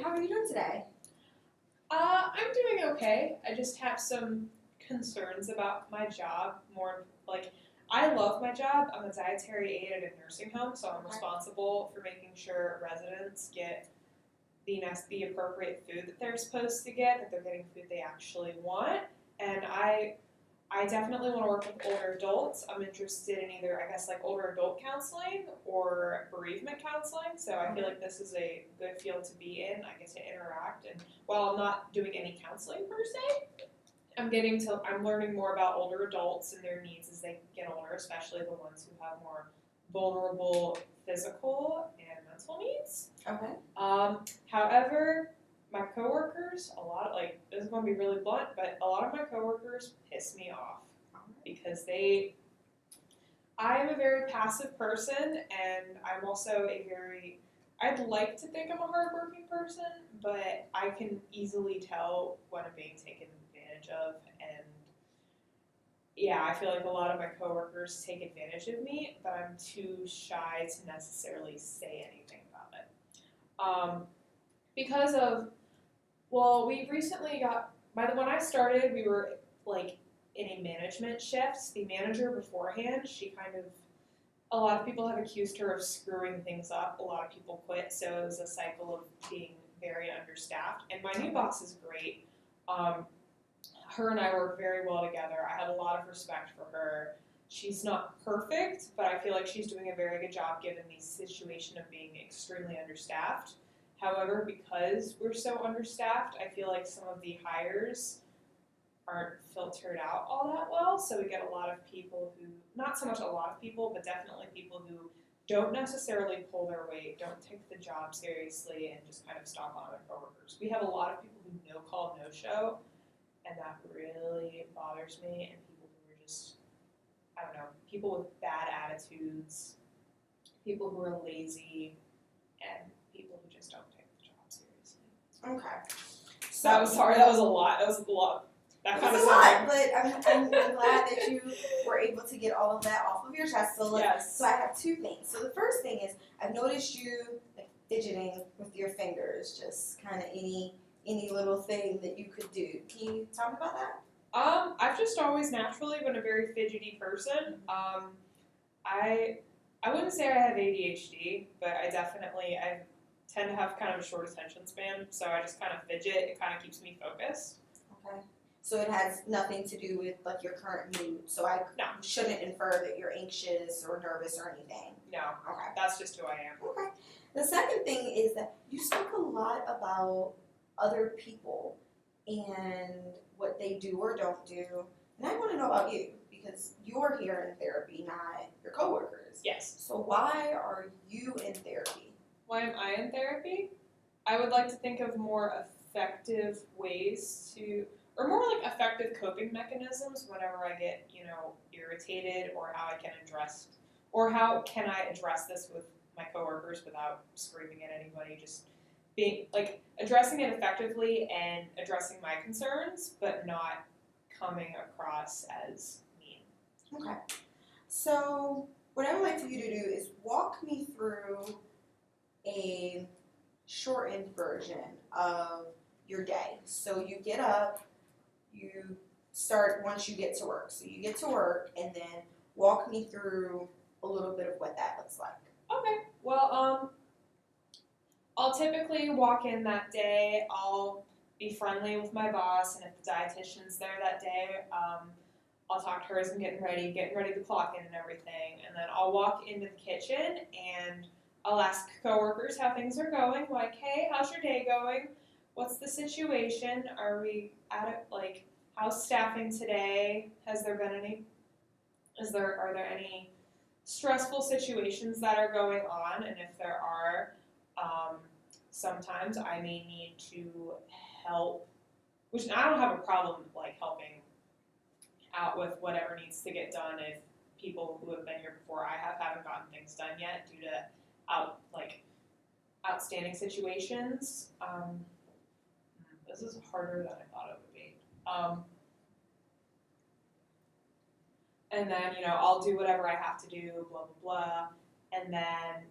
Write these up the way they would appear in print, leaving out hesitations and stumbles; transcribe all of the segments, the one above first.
How are you doing today? I'm doing okay. I just have some concerns about my job. I love my job. I'm a dietary aide at a nursing home, so I'm responsible for making sure residents get the appropriate food that they're supposed to get, that they're getting food they actually want. And I definitely want to work with older adults. I'm interested in either, I guess, like older adult counseling or bereavement counseling. So I feel like this is a good field to be in. I get to interact, and while I'm not doing any counseling per se, I'm learning more about older adults and their needs as they get older, especially the ones who have more vulnerable physical and mental needs. Okay. However, my coworkers, this is going to be really blunt, but a lot of my coworkers piss me off because I am a very passive person, and I'm also I'd like to think I'm a hardworking person, but I can easily tell when I'm being taken advantage of, and yeah, I feel like a lot of my coworkers take advantage of me, but I'm too shy to necessarily say anything about it. Because of we recently when I started, we were like in a management shift. The manager beforehand, a lot of people have accused her of screwing things up. A lot of people quit, so it was a cycle of being very understaffed. And my new boss is great. Her and I work very well together. I have a lot of respect for her. She's not perfect, but I feel like she's doing a very good job given the situation of being extremely understaffed. However, because we're so understaffed, I feel like some of the hires aren't filtered out all that well. So we get a lot of people who, not so much a lot of people, but definitely people who don't necessarily pull their weight, don't take the job seriously, and just kind of stomp on their coworkers. We have a lot of people who no call, no show, and that really bothers me. And people who are just, I don't know, people with bad attitudes, people who are lazy, and people who just don't take the job seriously. Okay. So that was a lot. That was a lot. That kind of a lot, but I'm glad that you were able to get all of that off of your chest. So yes. So I have two things. So the first thing is I've noticed you fidgeting with your fingers, just kind of any little thing that you could do. Can you talk about that? I've just always naturally been a very fidgety person. I wouldn't say I have ADHD, but I tend to have kind of a short attention span, so I just kind of fidget. It kind of keeps me focused. Okay. So it has nothing to do with like your current mood. So I shouldn't infer that you're anxious or nervous or anything. No. Okay. That's just who I am. Okay. The second thing is that you spoke a lot about other people and what they do or don't do. And I want to know about you because you're here in therapy, not your coworkers. Yes. So why are you in therapy? Why am I in therapy? I would like to think of more effective ways or more like effective coping mechanisms whenever I get, irritated, or how can I address this with my coworkers without screaming at anybody, just being like addressing it effectively and addressing my concerns, but not coming across as mean. Okay. So what I would like for you to do is walk me through a shortened version of your day. So you get up, you start once you get to work. So you get to work and then walk me through a little bit of what that looks like. Okay. Well, I'll typically walk in that day. I'll be friendly with my boss, and if the dietitian's there that day, I'll talk to her as I'm getting ready to clock in and everything. And then I'll walk into the kitchen and I'll ask coworkers how things are going. Like, hey, how's your day going? What's the situation? Are we at it? Like, how's staffing today? Are there any stressful situations that are going on? And if there are, sometimes I may need to help, which I don't have a problem like helping out with whatever needs to get done if people who have been here before haven't gotten things done yet due to outstanding situations. This is harder than I thought it would be. And then, I'll do whatever I have to do, blah, blah, blah. And then,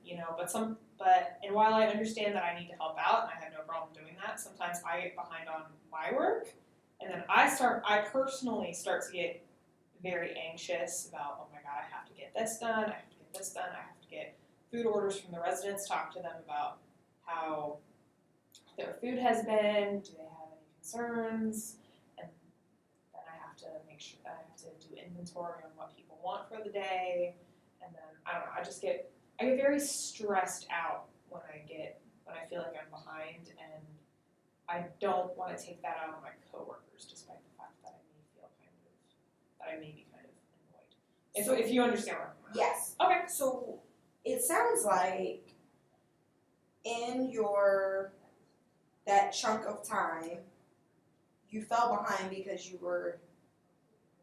and while I understand that I need to help out, and I have no problem doing that. Sometimes I get behind on my work, and then I personally start to get very anxious about, oh my god, I have to get this done, I have to get this done, I have to get food orders from the residents, talk to them about how their food has been, do they have any concerns, and then I have to make sure I have to do inventory on what people want for the day, and then I don't know, I get very stressed out when I feel like I'm behind, and I don't want to take that out on my coworkers, despite the fact that I may be kind of annoyed. If you understand what I'm saying. Yes. Okay. So it sounds like in that chunk of time, you fell behind because you were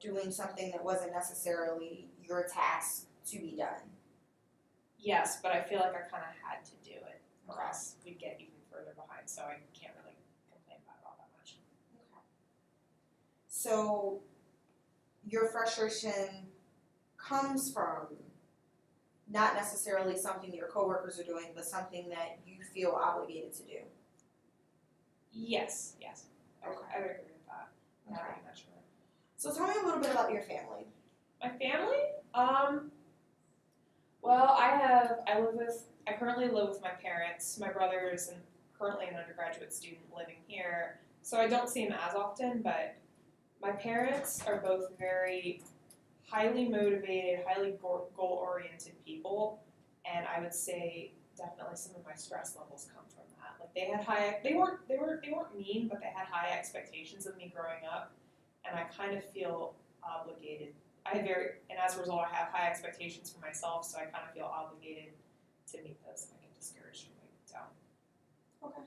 doing something that wasn't necessarily your task to be done. Yes, but I feel like I kind of had to do it, or else we'd get even further behind, so I can't really complain about it all that much. Okay. So your frustration comes from not necessarily something your coworkers are doing, but something that you feel obligated to do. Yes. Okay. I would agree with that. Now Okay. that you mention it. So tell me a little bit about your family. My family? Well, I currently live with my parents. My brother is currently an undergraduate student living here, so I don't see him as often, but my parents are both very highly motivated, highly goal-oriented people, and I would say definitely some of my stress levels come from that. Like they weren't mean, but they had high expectations of me growing up, and I kind of feel obligated. And as a result, I have high expectations for myself, so I kind of feel obligated to meet those, and I get discouraged from meeting down. Okay.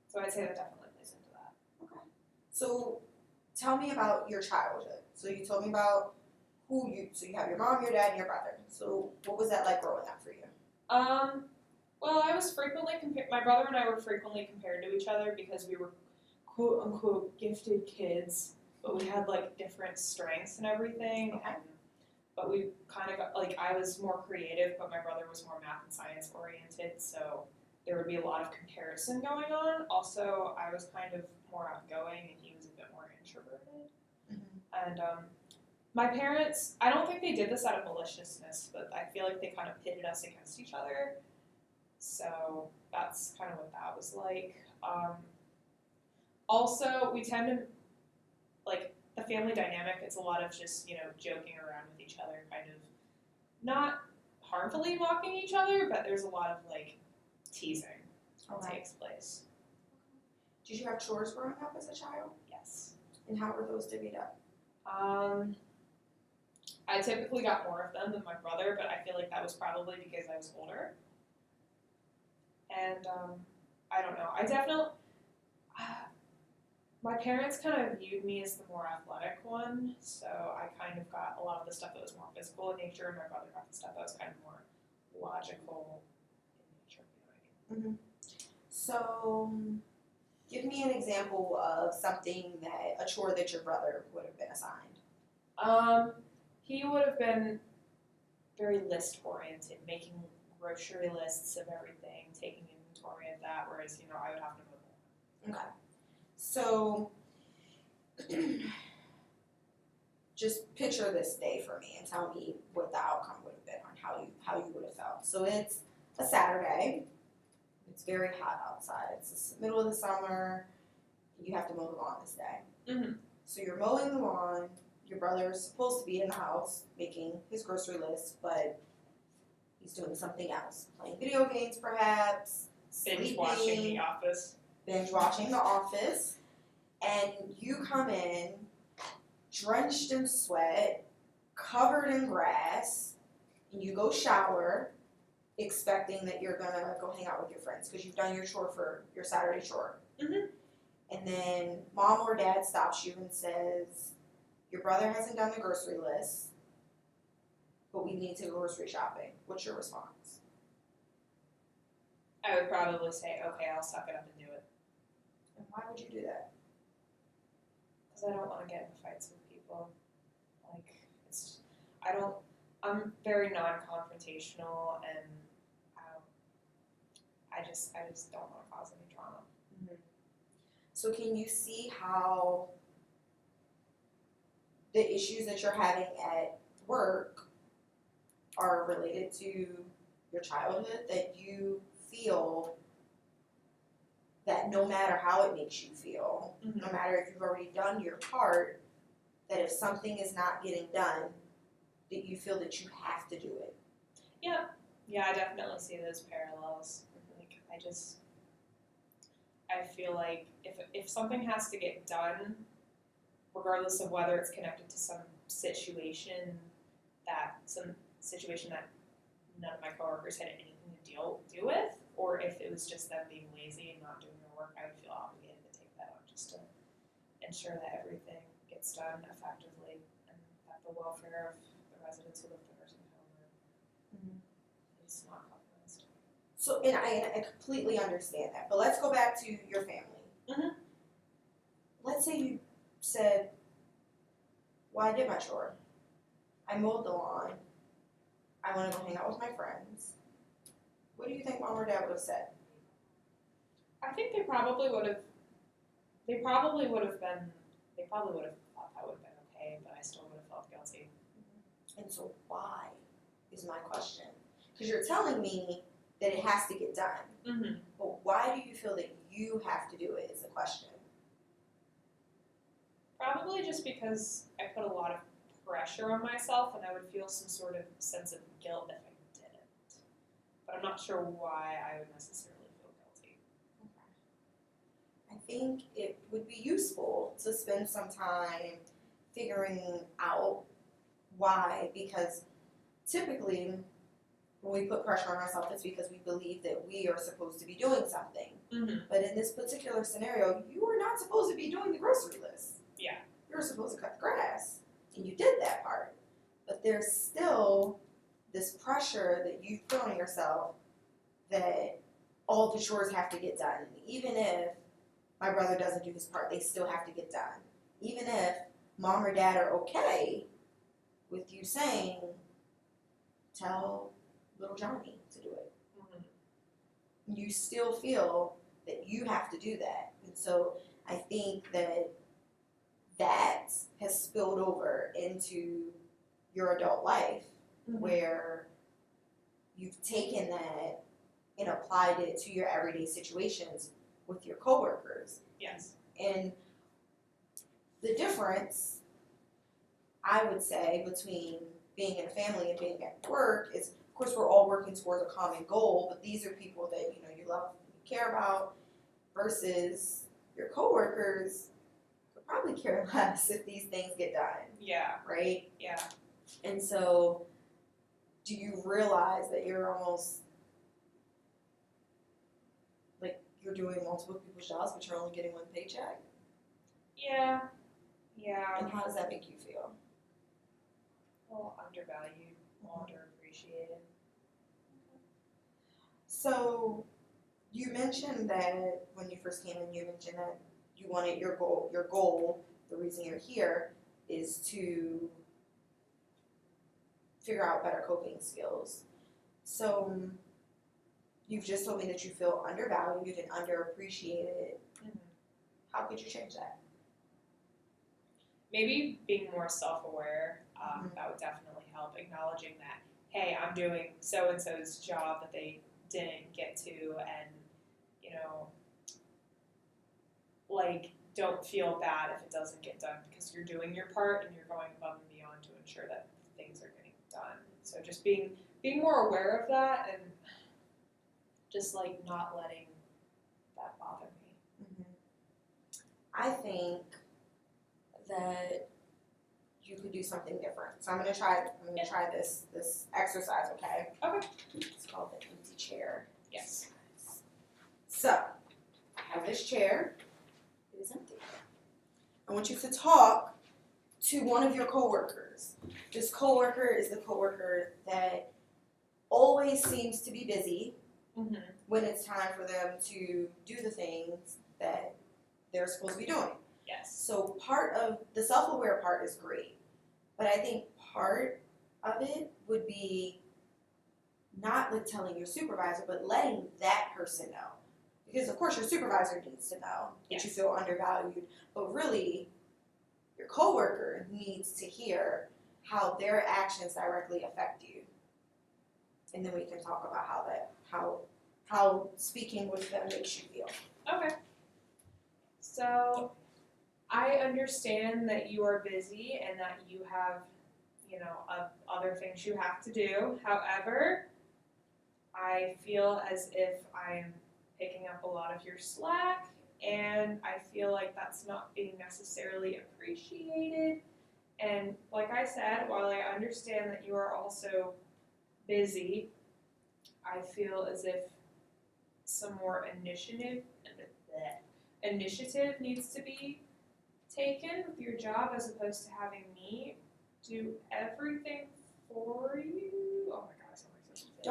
So I'd say that definitely plays into that. Okay. So tell me about your childhood. So you told me about so you have your mom, your dad, and your brother. So what was that like growing up for you? Well, I was frequently my brother and I were frequently compared to each other because we were quote unquote gifted kids, but we had like different strengths and everything. Okay. But we kind of got, like, I was more creative, but my brother was more math and science oriented, so there would be a lot of comparison going on. Also, I was kind of more outgoing and he was a bit more introverted. Mm-hmm. And my parents, I don't think they did this out of maliciousness, but I feel like they kind of pitted us against each other. So that's kind of what that was like. Also, we tend to, like, the family dynamic, it's a lot of just, joking around with each other, kind of not harmfully mocking each other, but there's a lot of, like, teasing that takes place. Did you have chores growing up as a child? Yes. And how were those divvied up? I typically got more of them than my brother, but I feel like that was probably because I was older. And I don't know. My parents kind of viewed me as the more athletic one, so I kind of got a lot of the stuff that was more physical in nature, and my brother got the stuff that was kind of more logical in nature. You know what I mean? Mm-hmm. So, give me an example of a chore that your brother would have been assigned. He would have been very list-oriented, making grocery lists of everything, taking inventory of that, whereas, I would have to mow the lawn. Okay. So, just picture this day for me and tell me what the outcome would have been on how you would have felt. So it's a Saturday. It's very hot outside. It's the middle of the summer. You have to mow the lawn this day. Mm-hmm. So you're mowing the lawn. Your brother is supposed to be in the house making his grocery list, but he's doing something else. Playing video games, perhaps. Binge watching The Office. Binge watching The Office. And you come in drenched in sweat, covered in grass, and you go shower, expecting that you're gonna go hang out with your friends because you've done your chore for your Saturday chore. Mm-hmm. And then mom or dad stops you and says, your brother hasn't done the grocery list, but we need to go grocery shopping. What's your response? I would probably say, okay, I'll suck it up and do it. And why would you do that? Because I don't want to get into fights with people. I'm very non-confrontational, and I just don't want to cause any drama. So can you see how the issues that you're having at work are related to your childhood, that you feel that no matter how it makes you feel, no matter if you've already done your part, that if something is not getting done, that you feel that you have to do it? Yeah. Yeah, I definitely see those parallels. Like, I feel like if something has to get done, regardless of whether it's connected to some situation that none of my coworkers had anything to do with, or if it was just them being lazy and not doing their work, I would feel obligated to take that on just to ensure that everything gets done effectively and that the welfare of the residents who live in the nursing home is not compromised. So, and I completely understand that, but let's go back to your family. Mhm. Let's say you said, well, I did my chore. I mowed the lawn. I want to go hang out with my friends. What do you think mom or dad would have said? I think they probably would have thought that would have been okay, but I still would have felt guilty. And so why is my question? Because you're telling me that it has to get done. Mm-hmm. But why do you feel that you have to do it is the question. Probably just because I put a lot of pressure on myself and I would feel some sort of sense of guilt if I didn't. But I'm not sure why I would necessarily feel guilty. I think it would be useful to spend some time figuring out why, because typically when we put pressure on ourselves, it's because we believe that we are supposed to be doing something. Mm-hmm. But in this particular scenario, you are not supposed to be doing the grocery list. Yeah. You were supposed to cut the grass, and you did that part. But there's still this pressure that you put on yourself that all the chores have to get done. Even if my brother doesn't do his part, they still have to get done. Even if mom or dad are okay with you saying, tell little Johnny to do it. Mm-hmm. You still feel that you have to do that. And so I think that has spilled over into your adult life, Mm-hmm. where you've taken that and applied it to your everyday situations with your coworkers. Yes. And the difference, I would say, between being in a family and being at work is, of course, we're all working towards a common goal, but these are people that you love and you care about, versus your coworkers could probably care less if these things get done. Yeah. Right? Yeah. And so, do you realize that you're almost like you're doing multiple people's jobs, but you're only getting one paycheck? Yeah. Yeah. And how does that make you feel? A little undervalued, underappreciated. So, you mentioned that when you first came in, you mentioned that you wanted your goal, the reason you're here, is to figure out better coping skills. So, you've just told me that you feel undervalued and underappreciated. Mm-hmm. How could you change that? Maybe being more self-aware, Mhm. that would definitely help. Acknowledging that, hey, I'm doing so-and-so's job that they didn't get to, and, like, don't feel bad if it doesn't get done because you're doing your part and you're going above and beyond to ensure that things are getting done. So just being more aware of that and just, like, not letting that bother me. I think that you could do something different. So I'm gonna try this exercise, okay? Okay. It's called the empty chair. Yes. So I have this chair. It is empty. I want you to talk to one of your coworkers. This coworker is the coworker that always seems to be busy Mm-hmm. when it's time for them to do the things that they're supposed to be doing. Yes. So part of the self-aware part is great, but I think part of it would be not like telling your supervisor, but letting that person know. because of course your supervisor needs to know that you feel undervalued, but really your coworker needs to hear how their actions directly affect you. And then we can talk about how speaking with them makes you feel. Okay. So I understand that you are busy and that you have, other things you have to do. However, I feel as if I am picking up a lot of your slack, and I feel like that's not being necessarily appreciated. And like I said, while I understand that you are also busy, I feel as if some more initiative needs to be taken with your job, as opposed to having me do everything for you. Oh my god, I sound like such a bitch.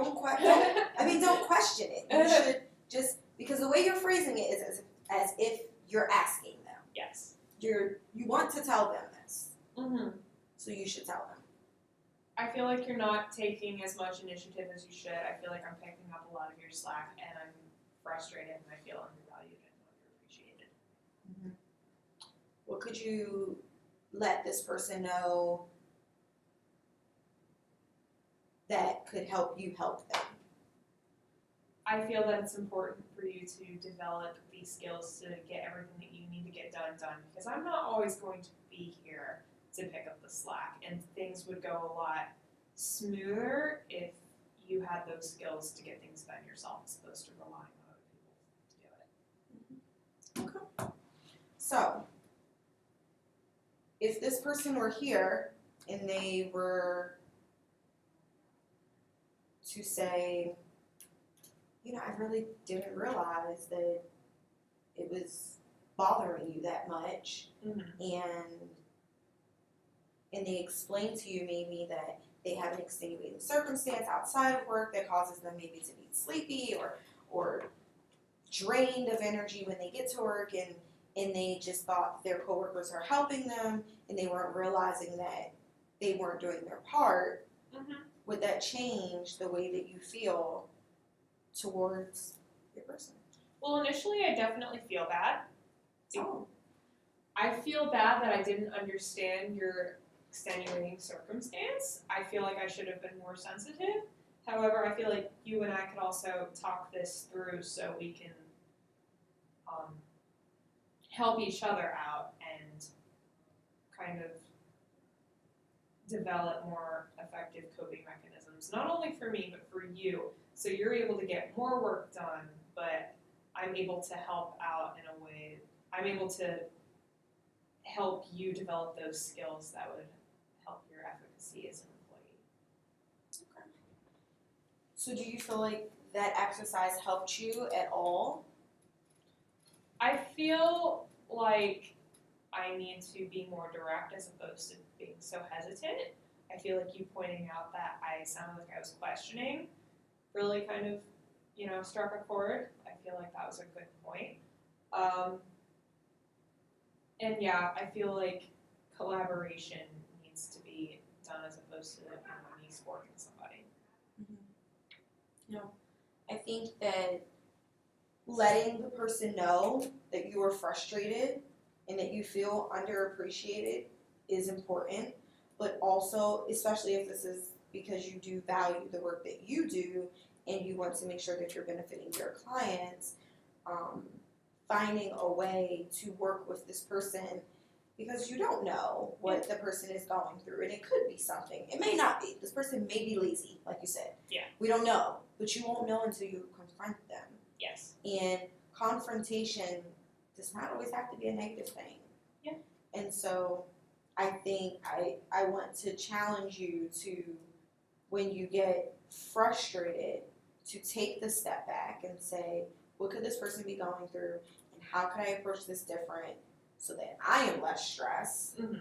Don't question it. You should just, because the way you're phrasing it is as if you're asking them. Yes. You want to tell them this. Mm-hmm. So you should tell them. I feel like you're not taking as much initiative as you should. I feel like I'm picking up a lot of your slack, and I'm frustrated, and I feel undervalued and underappreciated. Mm-hmm. Well, could you let this person know that could help you help them? I feel that it's important for you to develop these skills to get everything that you need to get done, because I'm not always going to be here to pick up the slack, and things would go a lot smoother if you had those skills to get things done yourself, as opposed to relying on other people to do it. Okay. So, if this person were here and they were to say, I really didn't realize that it was bothering you that much, Mm-hmm. and they explain to you maybe that they have an extenuating circumstance outside of work that causes them maybe to be sleepy or drained of energy when they get to work, and they just thought their coworkers are helping them, and they weren't realizing that they weren't doing their part. Mm-hmm. Would that change the way that you feel towards your person? Well, initially I definitely feel bad. Oh. I feel bad that I didn't understand your extenuating circumstance. I feel like I should have been more sensitive. However, I feel like you and I could also talk this through so we can help each other out and kind of develop more effective coping mechanisms, not only for me, but for you. So you're able to get more work done, but I'm able to help out in a way, I'm able to help you develop those skills that would help your efficacy as an employee. Okay. So do you feel like that exercise helped you at all? I feel like I need to be more direct as opposed to being so hesitant. I feel like you pointing out that I sounded like I was questioning really kind of, struck a chord. I feel like that was a good point. And yeah, I feel like collaboration needs to be done as opposed to me scoring somebody. Mm-hmm. I think that letting the person know that you are frustrated and that you feel underappreciated is important, but also, especially if this is because you do value the work that you do and you want to make sure that you're benefiting your clients, finding a way to work with this person, because you don't know what the person is going through, and it could be something. It may not be. This person may be lazy, like you said. Yeah. We don't know, but you won't know until you confront them. Yes. And confrontation does not always have to be a negative thing. Yeah. And so I think I want to challenge you to, when you get frustrated, to take the step back and say, what could this person be going through, and how can I approach this different so that I am less stressed, Mm-hmm.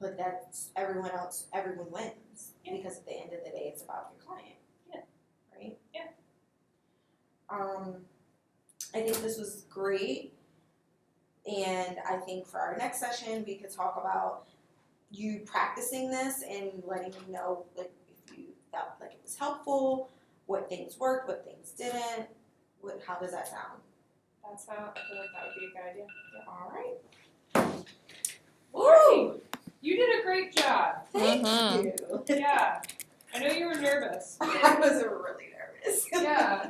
but that's everyone wins. Yeah. Because at the end of the day, it's about your client. Yeah. Right? Yeah. I think this was great, and I think for our next session, we could talk about you practicing this and letting me know, like, if you felt like it was helpful, what things worked, what things didn't, How does that sound? That's how I feel like that would be a good idea. All right. Woo! You did a great job. Thank Mhm. you. Yeah. I know you were nervous. I was really nervous. Yeah.